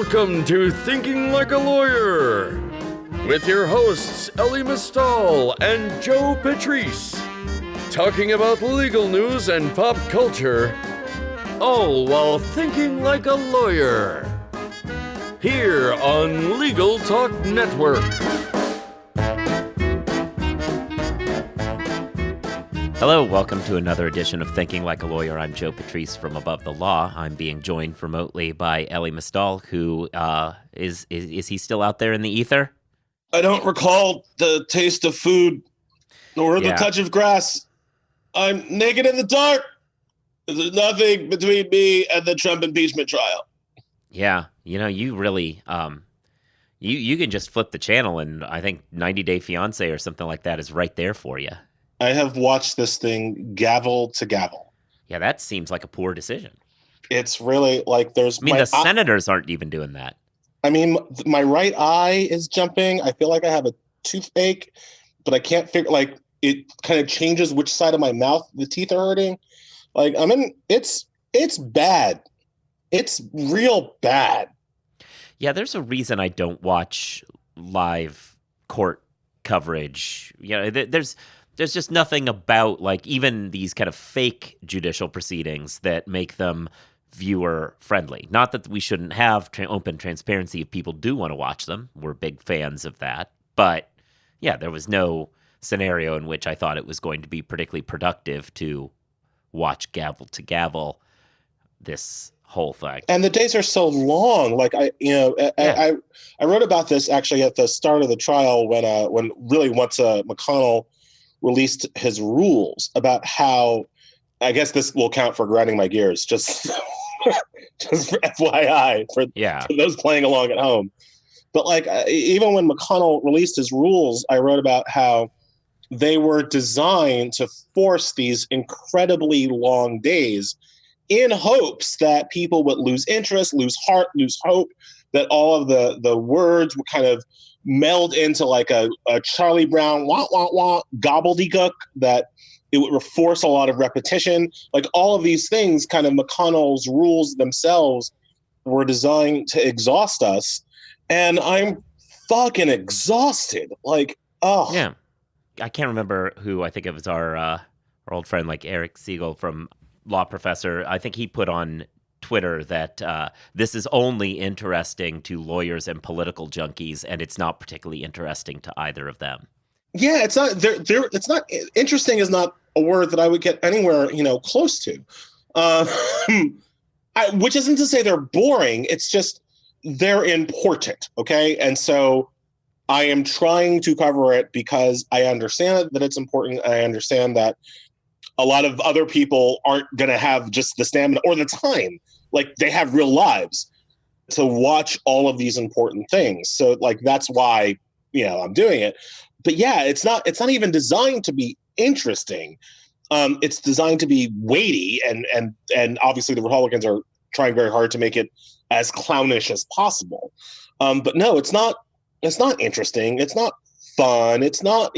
Welcome to Thinking Like a Lawyer with your hosts Ellie Mistal and Joe Patrice, talking about legal news and pop culture, all while thinking like a lawyer. Here on Legal Talk Network. Hello, welcome to another edition of Thinking Like a Lawyer. I'm Joe Patrice from Above the Law. I'm being joined remotely by Ellie Mistal, who is he still out there in the ether? I don't recall the taste of food nor the touch of grass. I'm naked in the dark. There's nothing between me and the Trump impeachment trial. Yeah, you know, you really, you can just flip the channel and I think 90 Day Fiancé or something like that is right there for you. I have watched this thing gavel to gavel. Yeah, that seems like a poor decision. It's really like there's... I mean, the senators aren't even doing that. I mean, my right eye is jumping. I feel like I have a toothache, but I can't figure, like, it kind of changes which side of my mouth the teeth are hurting. Like, it's bad. It's real bad. Yeah, there's a reason I don't watch live court coverage. You know, there's just nothing about, like, even these kind of fake judicial proceedings that make them viewer friendly. Not that we shouldn't have open transparency if people do want to watch them. We're big fans of that. But yeah, there was no scenario in which I thought it was going to be particularly productive to watch gavel to gavel this whole thing. And the days are so long. Like I wrote about this actually at the start of the trial when really once McConnell released his rules about how, I guess this will count for grinding my gears, just for FYI for those playing along at home. But like even when McConnell released his rules, I wrote about how they were designed to force these incredibly long days in hopes that people would lose interest, lose heart, lose hope, that all of the words would kind of meld into like a Charlie Brown wah wah wah gobbledygook, that it would force a lot of repetition. Like all of these things, kind of McConnell's rules themselves were designed to exhaust us. And I'm fucking exhausted. Like, oh. Yeah. I can't remember who. I think it was our old friend, like Eric Siegel from Law Professor. I think he put on Twitter that this is only interesting to lawyers and political junkies, and it's not particularly interesting to either of them. Yeah, it's not. It's not interesting. Is not a word that I would get anywhere, close to. Which isn't to say they're boring. It's just they're important. Okay, and so I am trying to cover it because I understand that it's important. I understand that a lot of other people aren't going to have just the stamina or the time. Like they have real lives to watch all of these important things. So like, that's why, I'm doing it. But yeah, it's not even designed to be interesting. It's designed to be weighty. And obviously the Republicans are trying very hard to make it as clownish as possible. But no, it's not interesting. It's not fun. It's not,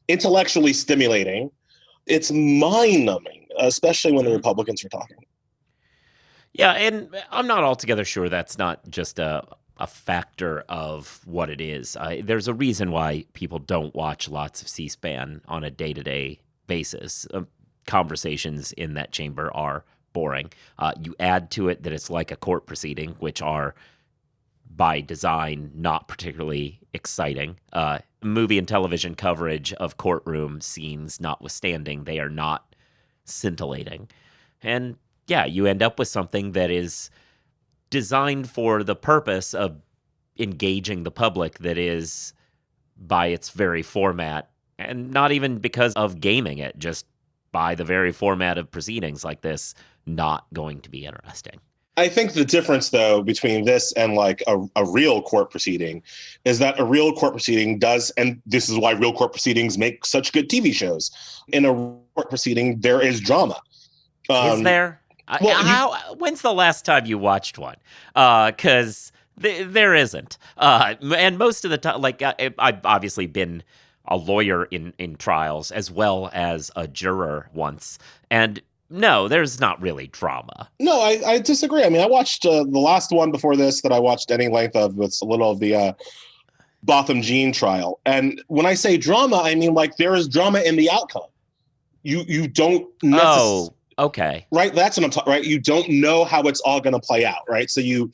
intellectually stimulating. It's mind-numbing, especially when the Republicans are talking. Yeah, and I'm not altogether sure that's not just a factor of what it is. There's a reason why people don't watch lots of C-SPAN on a day-to-day basis. Conversations in that chamber are boring. You add to it that it's like a court proceeding, which are, by design, not particularly exciting. Movie and television coverage of courtroom scenes notwithstanding, they are not scintillating. And yeah, you end up with something that is designed for the purpose of engaging the public, that is, by its very format, and not even because of gaming it, just by the very format of proceedings like this, not going to be interesting. I think the difference, though, between this and like a real court proceeding is that a real court proceeding does, and this is why real court proceedings make such good TV shows. In a court proceeding, there is drama. Is there? When's the last time you watched one? Because there isn't. And most of the time, like I've obviously been a lawyer in trials as well as a juror once. And no, there's not really drama. No, I disagree. I mean, I watched the last one before this that I watched any length of was a little of the Botham Jean trial. And when I say drama, I mean like there is drama in the outcome. You don't necessarily. Oh, okay. Right, that's what I'm talking. Right, you don't know how it's all going to play out. Right, so you're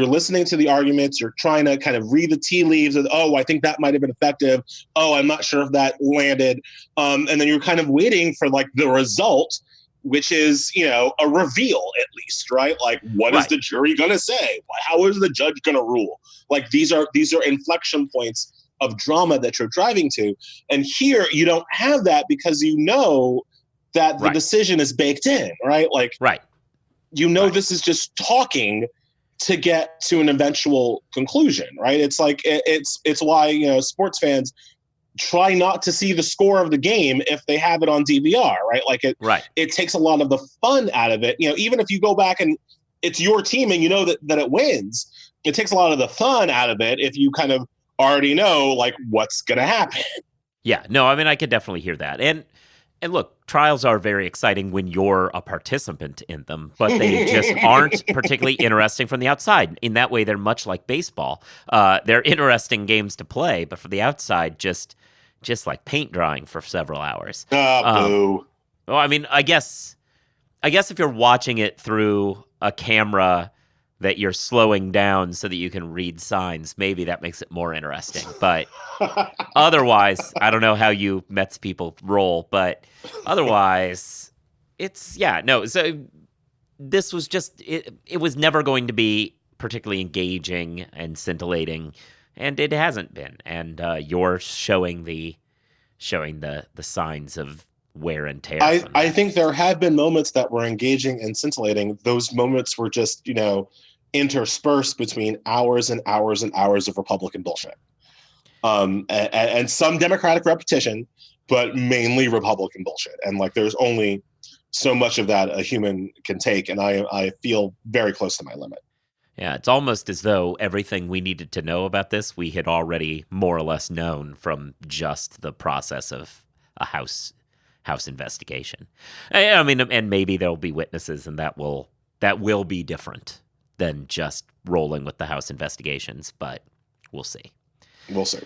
listening to the arguments. You're trying to kind of read the tea leaves. Of, oh, I think that might have been effective. Oh, I'm not sure if that landed. And then you're kind of waiting for like the result, which is a reveal at least. Right, like what is the jury going to say? How is the judge going to rule? Like these are inflection points of drama that you're driving to, and here you don't have that because that the decision is baked in, right? Like, this is just talking to get to an eventual conclusion, right? It's like it's why sports fans try not to see the score of the game if they have it on DVR, right? Like it takes a lot of the fun out of it. Even if you go back and it's your team and that it wins, it takes a lot of the fun out of it if you kind of already know like what's gonna happen. Yeah, no, I mean I could definitely hear that. And look, trials are very exciting when you're a participant in them, but they just aren't particularly interesting from the outside. In that way, they're much like baseball. They're interesting games to play, but for the outside, just like paint drying for several hours. Boo. Well, I mean, I guess if you're watching it through a camera that you're slowing down so that you can read signs, maybe that makes it more interesting. But otherwise, I don't know how you Mets people roll, but otherwise, So this was just, it was never going to be particularly engaging and scintillating, and it hasn't been. And you're showing the signs of wear and tear. I think there have been moments that were engaging and scintillating. Those moments were just, interspersed between hours and hours and hours of Republican bullshit. And some Democratic repetition, but mainly Republican bullshit. And like, there's only so much of that a human can take. And I feel very close to my limit. Yeah, it's almost as though everything we needed to know about this, we had already more or less known from just the process of a House investigation. I mean, and maybe there'll be witnesses, and that will be different than just rolling with the House investigations, but we'll see. We'll see.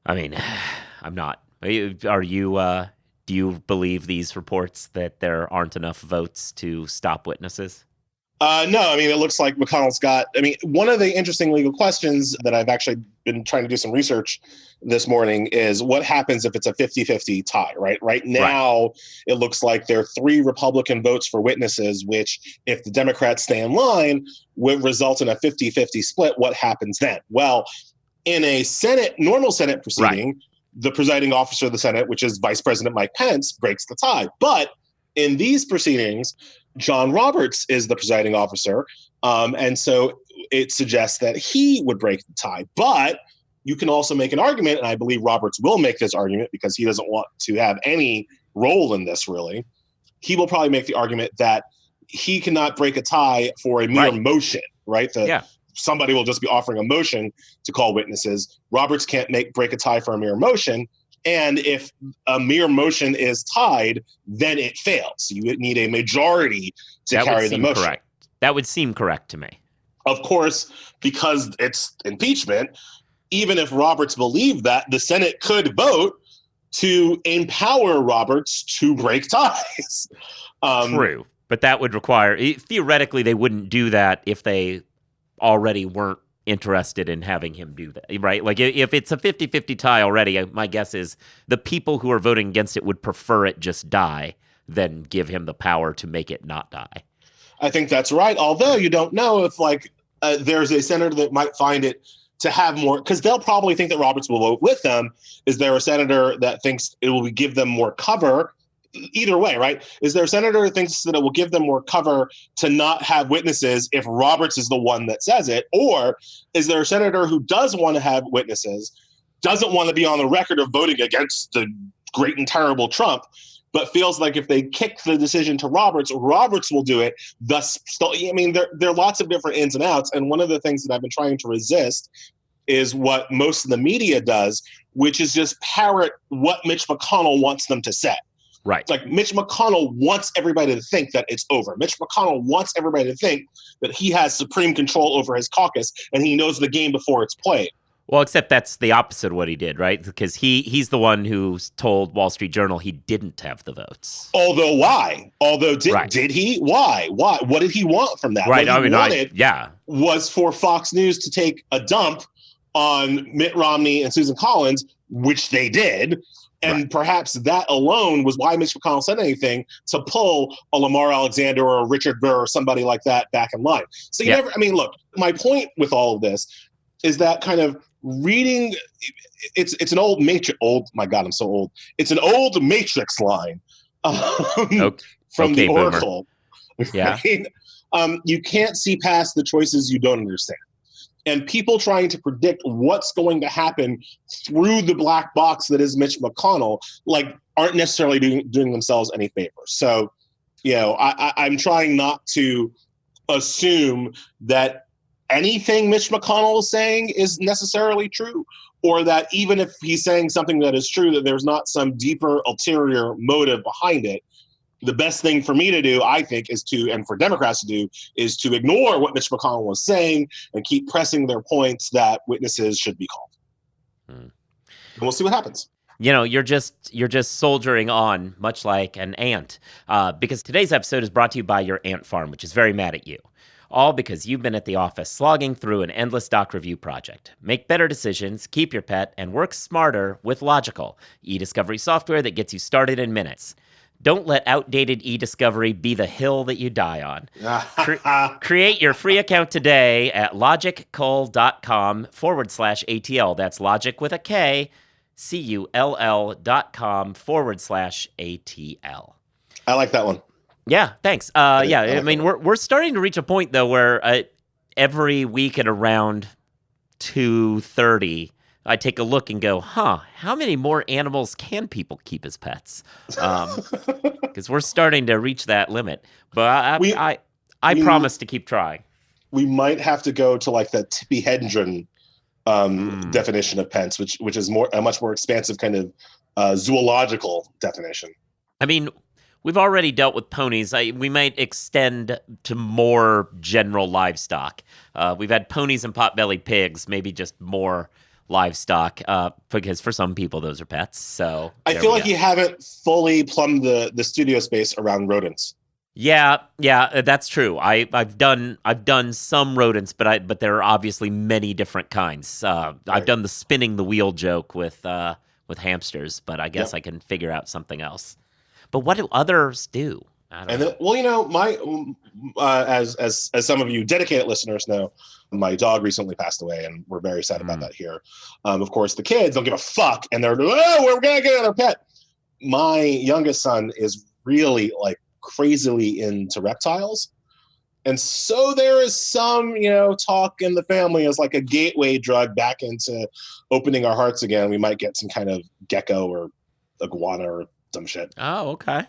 I mean, I'm not. Are you? Do you believe these reports that there aren't enough votes to stop witnesses? No, I mean, it looks like McConnell's got, one of the interesting legal questions that I've actually been trying to do some research this morning is what happens if it's a 50-50 tie, right? Right now, It looks like there are 3 Republican votes for witnesses, which if the Democrats stay in line would result in a 50-50 split. What happens then? Well, in a normal Senate proceeding, the presiding officer of the Senate, which is Vice President Mike Pence, breaks the tie. But in these proceedings, John Roberts is the presiding officer, and so it suggests that he would break the tie. But you can also make an argument, and I believe Roberts will make this argument because he doesn't want to have any role in this, really. He will probably make the argument that he cannot break a tie for a mere motion, right? Somebody will just be offering a motion to call witnesses. Roberts can't break a tie for a mere motion. And if a mere motion is tied, then it fails. So you would need a majority to carry the motion. Correct. That would seem correct to me. Of course, because it's impeachment, even if Roberts believed that, the Senate could vote to empower Roberts to break ties. True. But that would require, theoretically, they wouldn't do that if they already weren't interested in having him do that, right? Like if it's a 50-50 tie already, my guess is the people who are voting against it would prefer it just die than give him the power to make it not die. I think that's right. Although you don't know if there's a senator that might find it to have more, because they'll probably think that Roberts will vote with them. Is there a senator that thinks it will give them more cover? Either way, right? Is there a senator who thinks that it will give them more cover to not have witnesses if Roberts is the one that says it? Or is there a senator who does want to have witnesses, doesn't want to be on the record of voting against the great and terrible Trump, but feels like if they kick the decision to Roberts will do it. Thus, there are lots of different ins and outs. And one of the things that I've been trying to resist is what most of the media does, which is just parrot what Mitch McConnell wants them to say. Right. Like Mitch McConnell wants everybody to think that it's over. Mitch McConnell wants everybody to think that he has supreme control over his caucus and he knows the game before it's played. Well, except that's the opposite of what he did, right? Because he's the one who told Wall Street Journal he didn't have the votes. Although why? Right. Did he? Why? What did he want from that? Right. What he wanted yeah. was for Fox News to take a dump on Mitt Romney and Susan Collins, which they did. And right. Perhaps that alone was why Mitch McConnell said anything to pull a Lamar Alexander or a Richard Burr or somebody like that back in line. So you never, I mean, look, my point with all of this is that kind of reading, it's an old Matrix, my God, I'm so old. It's an old Matrix line from the Oracle. Yeah. Right? You can't see past the choices you don't understand. And people trying to predict what's going to happen through the black box that is Mitch McConnell, like, aren't necessarily doing themselves any favors. So, I'm trying not to assume that anything Mitch McConnell is saying is necessarily true, or that even if he's saying something that is true, that there's not some deeper ulterior motive behind it. The best thing for me to do, I think, and for Democrats to do, is to ignore what Mitch McConnell was saying and keep pressing their points that witnesses should be called. And we'll see what happens. You're just soldiering on, much like an ant, because today's episode is brought to you by your ant farm, which is very mad at you. All because you've been at the office slogging through an endless doc review project. Make better decisions, keep your pet, and work smarter with Logical, e-discovery software that gets you started in minutes. Don't let outdated e-discovery be the hill that you die on. Create your free account today at logiccull.com/ATL. That's logic with a K, CULL.com/ATL. I like that one. Yeah, thanks. I mean, we're starting to reach a point, though, where every week at around 2:30, I take a look and go, how many more animals can people keep as pets? Because we're starting to reach that limit. But I promise to keep trying. We might have to go to like the Tippi Hedren definition of pets, which is a much more expansive kind of zoological definition. I mean, we've already dealt with ponies. We might extend to more general livestock. We've had ponies and pot-bellied pigs, maybe just more livestock, because for some people those are pets. So I feel like you haven't fully plumbed the studio space around rodents. Yeah, that's true. I've done some rodents, but there are obviously many different kinds. Right. I've done the spinning the wheel joke with hamsters, but I guess I can figure out something else. But what do others do? I don't know. Well, my as some of you dedicated listeners know, my dog recently passed away, and we're very sad about that here. Of course, the kids don't give a fuck, and they're, we're gonna get another pet. My youngest son is really like crazily into reptiles, and so there is some talk in the family as like a gateway drug back into opening our hearts again. We might get some kind of gecko or iguana or some shit. Oh, okay.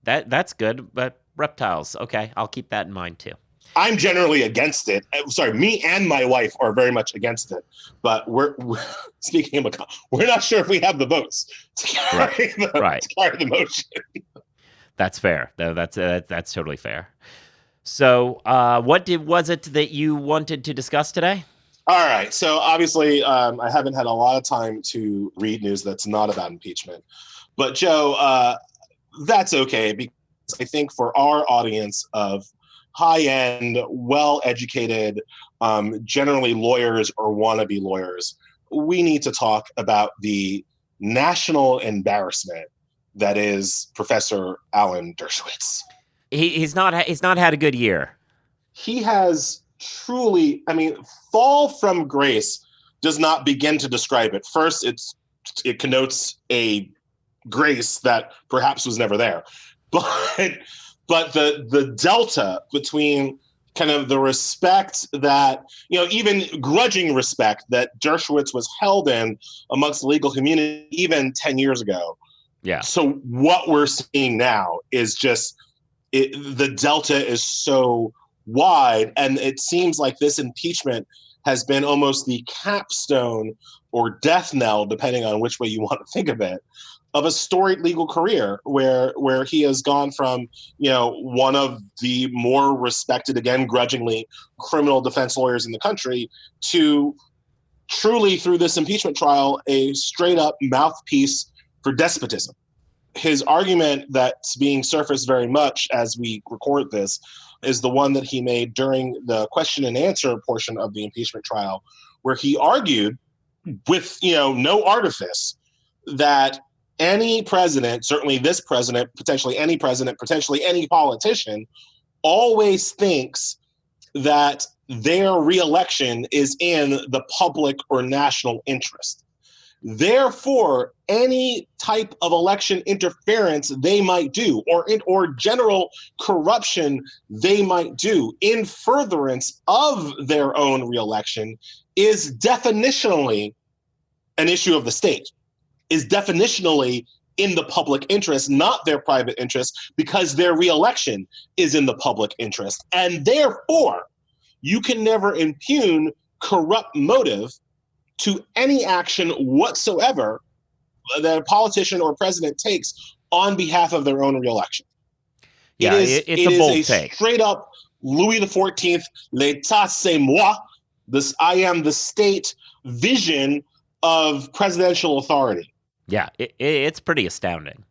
That's good, but reptiles, okay, I'll keep that in mind too. I'm generally against it. Sorry, me and my wife are very much against it. But we're speaking of, we're not sure if we have the votes to carry the motion. That's fair. That's totally fair. So, what was it that you wanted to discuss today? All right. So obviously, I haven't had a lot of time to read news that's not about impeachment. But Joe, that's okay, because I think for our audience of high-end, well-educated, generally lawyers or wannabe lawyers, we need to talk about the national embarrassment that is Professor Alan Dershowitz. He's not had a good year. He has truly, fall from grace does not begin to describe it. First, it connotes a grace that perhaps was never there. But the delta between kind of the respect that, even grudging respect that Dershowitz was held in amongst the legal community even 10 years ago. Yeah. So what we're seeing now is just the delta is so wide, and it seems like this impeachment has been almost the capstone or death knell, depending on which way you want to think of it, of a storied legal career where he has gone from, one of the more respected, again, grudgingly, criminal defense lawyers in the country to truly, through this impeachment trial, a straight up mouthpiece for despotism. His argument that's being surfaced very much as we record this is the one that he made during the question and answer portion of the impeachment trial, where he argued with, no artifice that any president, certainly this president, potentially any politician, always thinks that their reelection is in the public or national interest. Therefore, any type of election interference they might do, or general corruption they might do in furtherance of their own reelection, is definitionally an issue of the state, is definitionally in the public interest, not their private interest, because their reelection is in the public interest. And therefore, you can never impugn corrupt motive to any action whatsoever that a politician or president takes on behalf of their own reelection. Yeah, it's a bold take. Straight up Louis XIV, l'état c'est moi, this I am the state vision of presidential authority. Yeah, it's pretty astounding.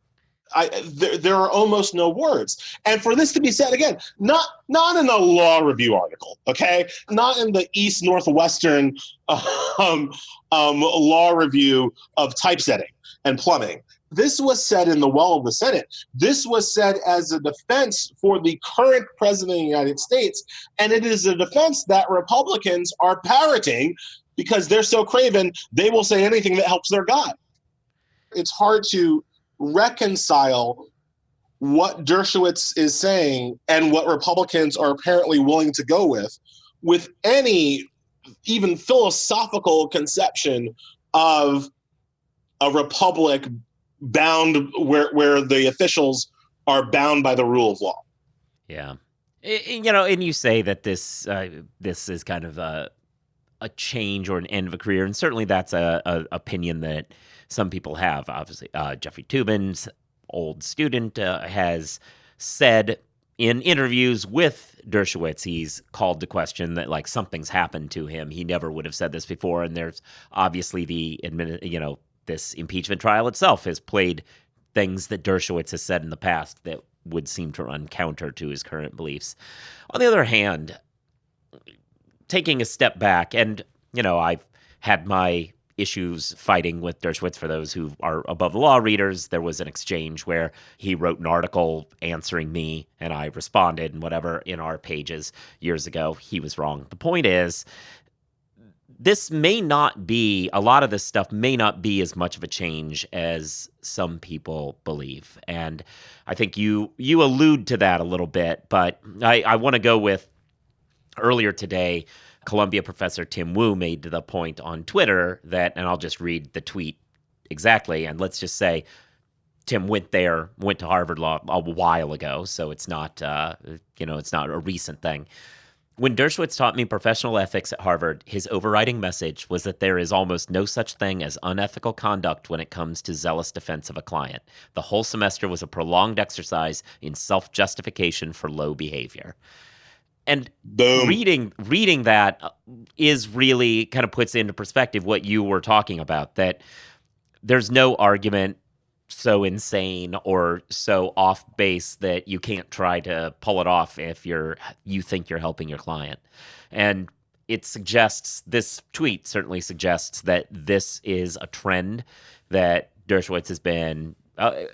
There are almost no words. And for this to be said again, not in a law review article, okay? Not in the East Northwestern law review of typesetting and plumbing. This was said in the well of the Senate. This was said as a defense for the current president of the United States. And it is a defense that Republicans are parroting because they're so craven, they will say anything that helps their guy. It's hard to reconcile what Dershowitz is saying and what Republicans are apparently willing to go with any even philosophical conception of a republic bound where the officials are bound by the rule of law. Yeah. And you say that this is kind of a change or an end of a career, and certainly that's a opinion that some people have. Obviously, Jeffrey Toobin's old student has said in interviews with Dershowitz, he's called to question that like something's happened to him. He never would have said this before, and there's obviously this impeachment trial itself has played things that Dershowitz has said in the past that would seem to run counter to his current beliefs. On the other hand, taking a step back, and I've had my issues fighting with Dershowitz. For those who are above the law readers, there was an exchange where he wrote an article answering me and I responded and whatever in our pages years ago. He was wrong. The point is, a lot of this stuff may not be as much of a change as some people believe. And I think you allude to that a little bit, but I want to go with earlier today, Columbia professor Tim Wu made the point on Twitter that, and I'll just read the tweet exactly, and let's just say Tim went to Harvard Law a while ago, so it's not, it's not a recent thing. When Dershowitz taught me professional ethics at Harvard, his overriding message was that there is almost no such thing as unethical conduct when it comes to zealous defense of a client. The whole semester was a prolonged exercise in self-justification for low behavior. And Boom. reading that is really kind of puts into perspective what you were talking about, that there's no argument so insane or so off base that you can't try to pull it off if you think you're helping your client. And this tweet certainly suggests that this is a trend that Dershowitz has been a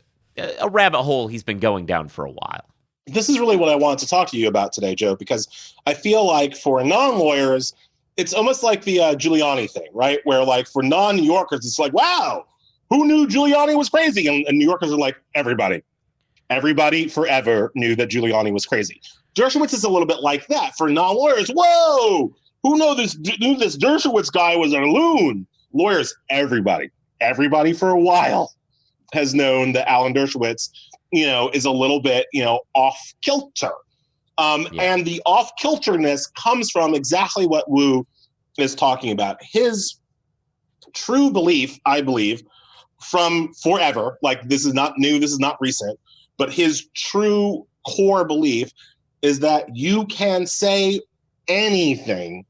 rabbit hole he's been going down for a while. This is really what I wanted to talk to you about today, Joe, because I feel like for non-lawyers, it's almost like the Giuliani thing, right? Where like for non-New Yorkers, it's like, wow, who knew Giuliani was crazy? And New Yorkers are like, everybody forever knew that Giuliani was crazy. Dershowitz is a little bit like that for non-lawyers. Whoa, who knew this Dershowitz guy was a loon? Lawyers, everybody for a while has known that Alan Dershowitz is a little bit, off kilter. And the off kilterness comes from exactly what Wu is talking about. His true belief, I believe, from forever. Like, this is not new, this is not recent, but his true core belief is that you can say anything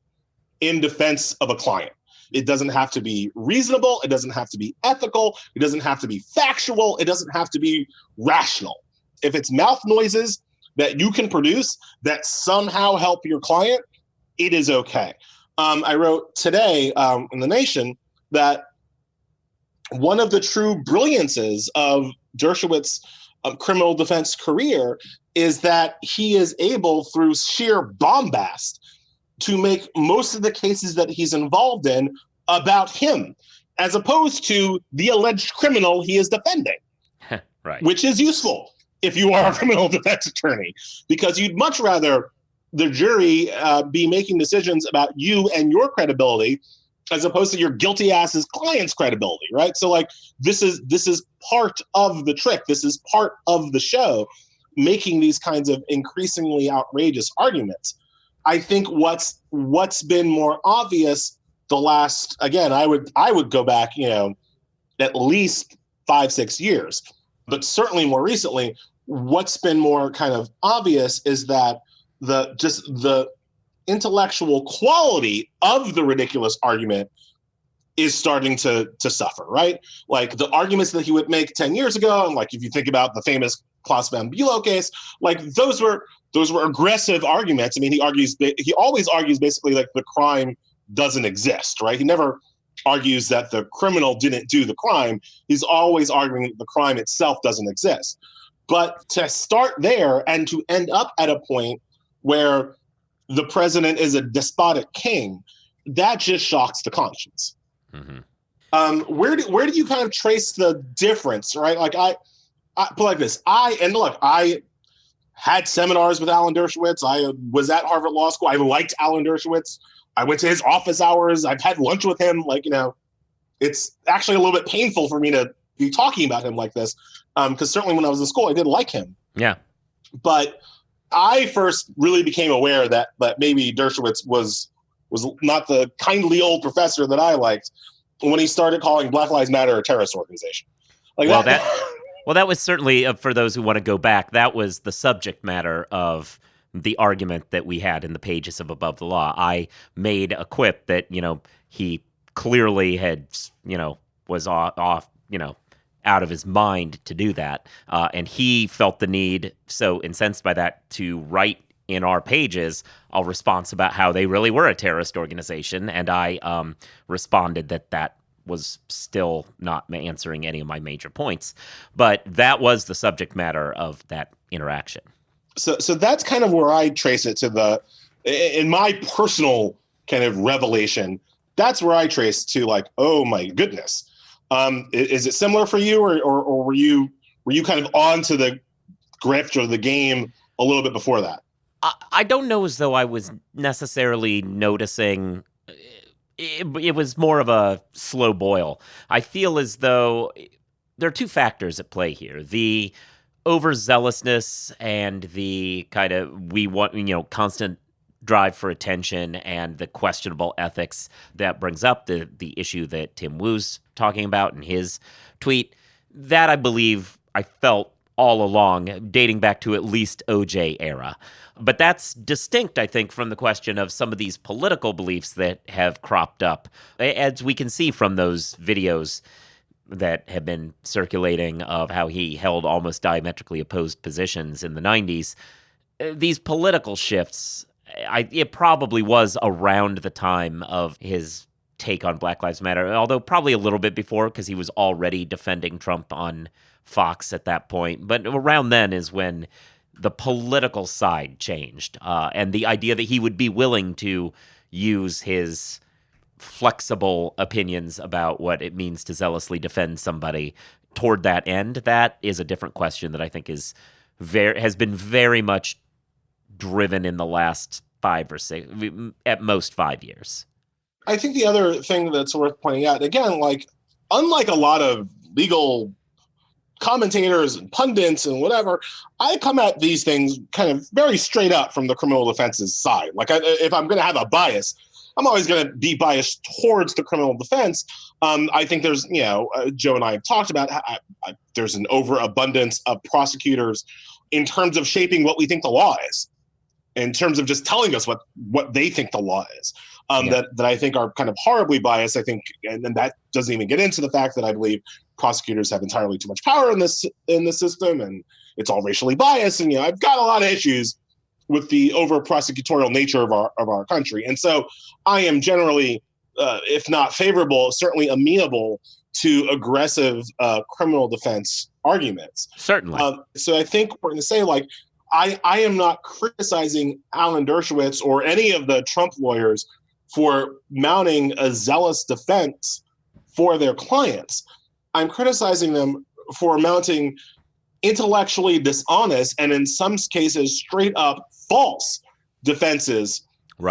in defense of a client. It doesn't have to be reasonable. It doesn't have to be ethical. It doesn't have to be factual. It doesn't have to be rational. If it's mouth noises that you can produce that somehow help your client, it is okay. I wrote today in The Nation that one of the true brilliances of Dershowitz's criminal defense career is that he is able, through sheer bombast, to make most of the cases that he's involved in about him, as opposed to the alleged criminal he is defending. Right. Which is useful if you are a criminal defense attorney, because you'd much rather the jury be making decisions about you and your credibility as opposed to your guilty ass's client's credibility, right? So like, this is part of the trick. This is part of the show, making these kinds of increasingly outrageous arguments. I think what's been more obvious the last, again, I would go back, at least 5-6 years, but certainly more recently, what's been more kind of obvious is that the intellectual quality of the ridiculous argument is starting to suffer, right? Like, the arguments that he would make 10 years ago, and like, if you think about the famous Klaus Van Bülow case, like those were aggressive arguments. I mean, he always argues basically like the crime doesn't exist, right? He never argues that the criminal didn't do the crime. He's always arguing that the crime itself doesn't exist. But to start there and to end up at a point where the president is a despotic king, that just shocks the conscience. Mm-hmm. Where do you kind of trace the difference, right? Like, I put like this. I had seminars with Alan Dershowitz. I was at Harvard Law School. I liked Alan Dershowitz. I went to his office hours. I've had lunch with him. Like, it's actually a little bit painful for me to be talking about him like this, because certainly when I was in school, I did like him. Yeah. But I first really became aware that maybe Dershowitz was not the kindly old professor that I liked when he started calling Black Lives Matter a terrorist organization. Like, well, that was certainly, for those who want to go back, that was the subject matter of the argument that we had in the pages of Above the Law. I made a quip that, he clearly had, was off, out of his mind to do that. And he felt the need, so incensed by that, to write in our pages a response about how they really were a terrorist organization. And I responded that was still not answering any of my major points. But that was the subject matter of that interaction. So that's kind of where I trace it to in my personal kind of revelation, that's where I trace to, like, oh my goodness. Is it similar for you, or were you kind of on to the grift or the game a little bit before that? I don't know as though I was necessarily noticing. It was more of a slow boil. I feel as though there are two factors at play here. The overzealousness and the kind of constant drive for attention and the questionable ethics that brings up the issue that Tim Wu's talking about in his tweet. That, I believe, I felt all along, dating back to at least OJ era. But that's distinct, I think, from the question of some of these political beliefs that have cropped up, as we can see from those videos that have been circulating of how he held almost diametrically opposed positions in the 90s. These political shifts, it probably was around the time of his take on Black Lives Matter, although probably a little bit before, because he was already defending Trump on Fox at that point. But around then is when the political side changed, and the idea that he would be willing to use his flexible opinions about what it means to zealously defend somebody toward that end, that is a different question that I think has been very much driven in the last 5 or 6, at most 5 years. I think the other thing that's worth pointing out, again, like, unlike a lot of legal commentators and pundits and whatever, I come at these things kind of very straight up from the criminal defense's side. Like, if I'm going to have a bias, I'm always going to be biased towards the criminal defense. I think there's, Joe and I have talked about there's an overabundance of prosecutors in terms of shaping what we think the law is, in terms of just telling us what they think the law is, that I think are kind of horribly biased. I think, and that doesn't even get into the fact that I believe prosecutors have entirely too much power in this system, and it's all racially biased. And I've got a lot of issues with the over prosecutorial nature of our country, and so I am generally, if not favorable, certainly amenable to aggressive criminal defense arguments. Certainly. So I think we're going to say, like, I am not criticizing Alan Dershowitz or any of the Trump lawyers for mounting a zealous defense for their clients. I'm criticizing them for mounting intellectually dishonest and in some cases straight up false defenses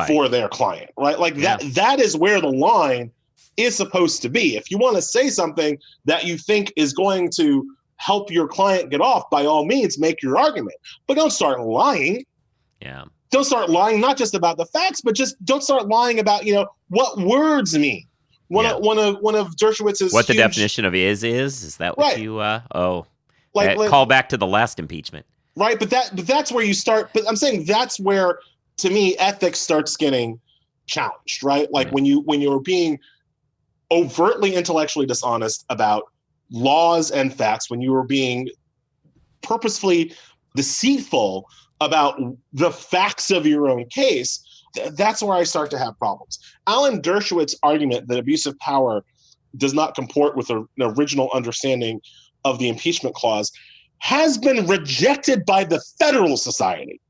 for their client, right? Like that is where the line is supposed to be. If you want to say something that you think is going to help your client get off, by all means, make your argument. But don't start lying. Yeah. Don't start lying, not just about the facts, but just don't start lying about, what words mean. One of Dershowitz's what the definition of is that what you call back to the last impeachment. Right, but that's where you start. But I'm saying that's where, to me, ethics starts getting challenged, right? Like when you're being overtly intellectually dishonest about laws and facts, when you are being purposefully deceitful about the facts of your own case, that's where I start to have problems. Alan Dershowitz's argument that abuse of power does not comport with an original understanding of the impeachment clause has been rejected by the Federal Society.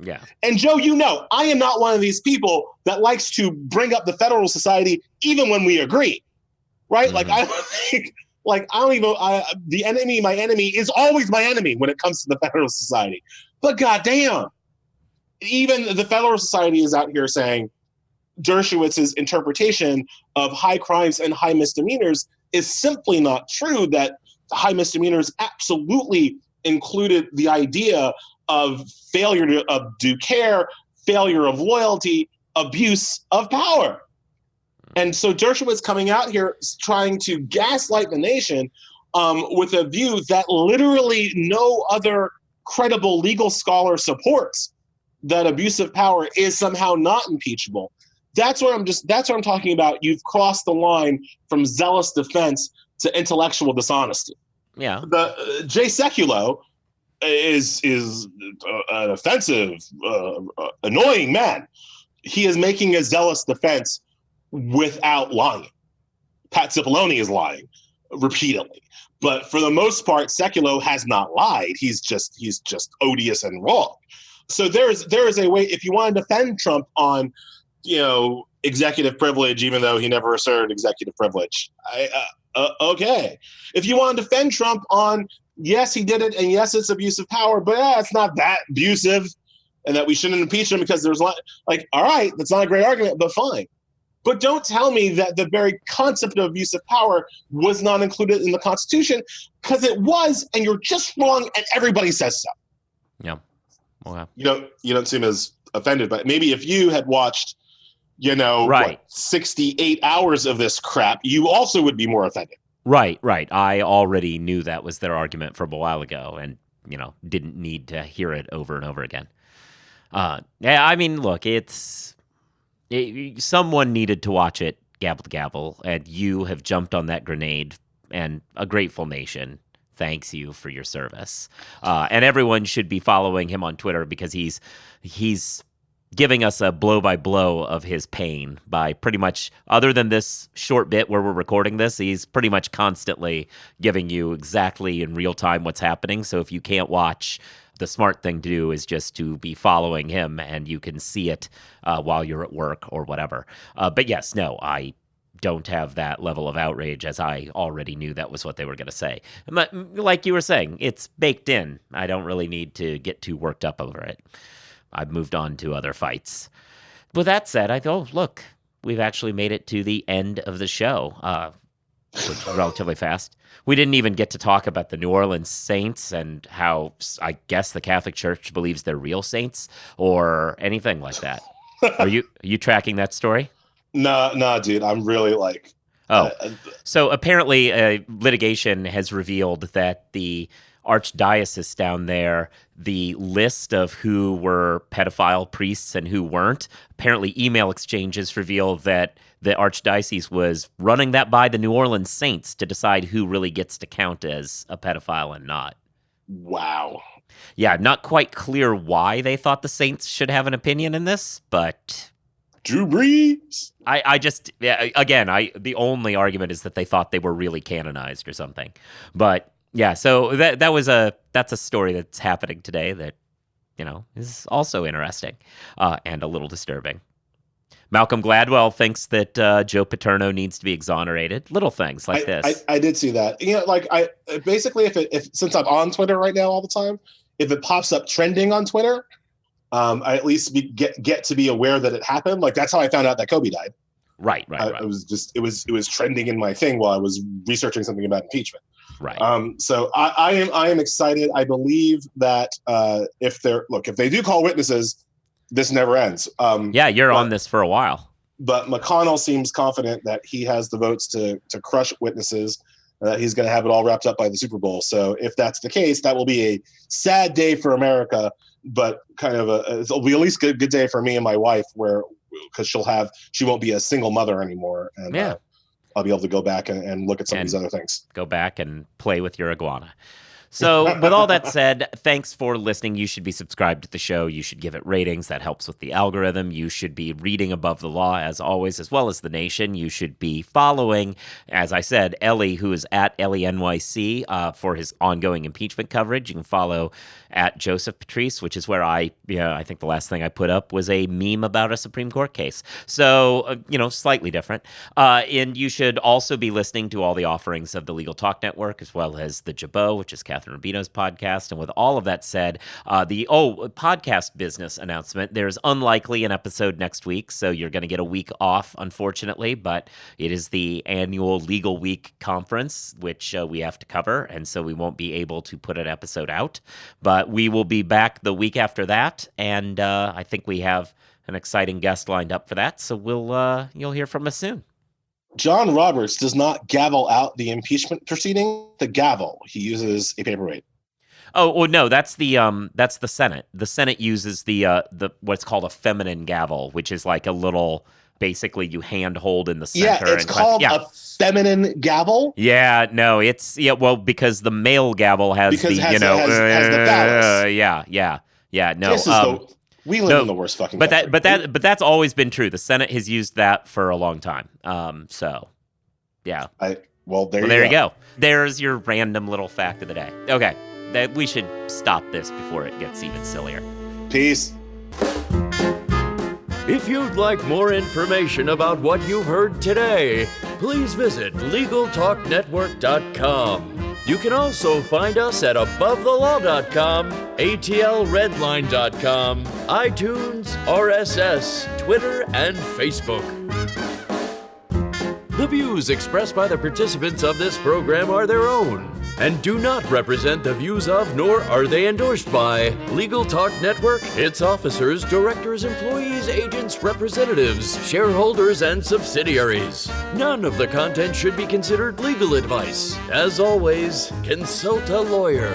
Yeah. And Joe, I am not one of these people that likes to bring up the Federal Society even when we agree, right? Mm-hmm. Like, I don't think, the enemy, my enemy is always my enemy when it comes to the Federal Society. But goddamn, even the Federal Society is out here saying Dershowitz's interpretation of high crimes and high misdemeanors is simply not true, that high misdemeanors absolutely included the idea of failure to due care, failure of loyalty, abuse of power. And so Dershowitz coming out here trying to gaslight the nation with a view that literally no other credible legal scholar supports, that abuse of power is somehow not impeachable. That's what I'm talking about. You've crossed the line from zealous defense to intellectual dishonesty. Yeah. The Jay Sekulow is an offensive, annoying man. He is making a zealous defense without lying. Pat Cipollone is lying repeatedly, but for the most part, Sekulow has not lied. He's just odious and wrong. So there is a way, if you want to defend Trump on, executive privilege, even though he never asserted executive privilege, okay. If you want to defend Trump on, yes, he did it, and yes, it's abuse of power, but it's not that abusive, and that we shouldn't impeach him because there's all right, that's not a great argument, but fine. But don't tell me that the very concept of abuse of power was not included in the Constitution, because it was, and you're just wrong, and everybody says so. Yeah. Okay. You don't seem as offended, but maybe if you had watched, 68 hours of this crap, you also would be more offended. Right. I already knew that was their argument from a while ago, and didn't need to hear it over and over again. I mean, look, someone needed to watch it, gavel to gavel, and you have jumped on that grenade, and a grateful nation thanks you for your service. And everyone should be following him on Twitter, because he's giving us a blow-by-blow of his pain by pretty much, other than this short bit where we're recording this, he's pretty much constantly giving you exactly in real time what's happening. So if you can't watch, the smart thing to do is just to be following him, and you can see it while you're at work or whatever. But yes, no, I don't have that level of outrage, as I already knew that was what they were going to say. But like you were saying, it's baked in. I don't really need to get too worked up over it. I've moved on to other fights. With that said, I thought, look, we've actually made it to the end of the show, which was relatively fast. We didn't even get to talk about the New Orleans Saints and how I guess the Catholic Church believes they're real saints or anything like that. Are you tracking that story? Nah, dude. I'm really like. So apparently litigation has revealed that the archdiocese down there, the list of who were pedophile priests and who weren't, apparently email exchanges reveal that the archdiocese was running that by the New Orleans Saints to decide who really gets to count as a pedophile and not. Wow. Yeah, not quite clear why they thought the Saints should have an opinion in this, but Drew Brees. The only argument is that they thought they were really canonized or something. But yeah, so that's a story that's happening today that, is also interesting and a little disturbing. Malcolm Gladwell thinks that Joe Paterno needs to be exonerated. Little things like this. I did see that. I basically, if since I'm on Twitter right now all the time, if it pops up trending on Twitter, I at least get to be aware that it happened. Like that's how I found out that Kobe died. Right. It was trending in my thing while I was researching something about impeachment. Right. So I am excited. I believe that if they do call witnesses, this never ends. You're on this for a while. But McConnell seems confident that he has the votes to crush witnesses. He's going to have it all wrapped up by the Super Bowl. So if that's the case, that will be a sad day for America, but kind of it'll be at least a good day for me and my wife, because she won't be a single mother anymore, and I'll be able to go back and look at some of these other things. Go back and play with your iguana. So with all that said, thanks for listening. You should be subscribed to the show. You should give it ratings. That helps with the algorithm. You should be reading Above the Law, as always, as well as The Nation. You should be following, as I said, Ellie, who is at EllieNYC, for his ongoing impeachment coverage. You can follow at Joseph Patrice, which is where I think the last thing I put up was a meme about a Supreme Court case. So, slightly different. And you should also be listening to all the offerings of the Legal Talk Network, as well as the Jabot, which is Catherine Rubino's podcast. And with all of that said, the podcast business announcement, there's unlikely an episode next week, so you're going to get a week off, unfortunately, but it is the annual Legal Week conference, which we have to cover, and so we won't be able to put an episode out. But we will be back the week after that, and I think we have an exciting guest lined up for that, so you'll hear from us soon. John Roberts does not gavel out the impeachment proceeding. The gavel, he uses a paperweight. Oh, well, no, that's the Senate. The Senate uses the what's called a feminine gavel, which is like a little, basically you handhold in the center. Yeah, it's called a feminine gavel. Yeah, no, because the male gavel has the phallus. No. We live in the worst fucking. But that's always been true. The Senate has used that for a long time. Yeah. There you go. There's your random little fact of the day. Okay, we should stop this before it gets even sillier. Peace. If you'd like more information about what you've heard today, please visit LegalTalkNetwork.com. You can also find us at AboveTheLaw.com, ATLRedline.com, iTunes, RSS, Twitter, and Facebook. The views expressed by the participants of this program are their own and do not represent the views of, nor are they endorsed by, Legal Talk Network, its officers, directors, employees, agents, representatives, shareholders, and subsidiaries. None of the content should be considered legal advice. As always, consult a lawyer.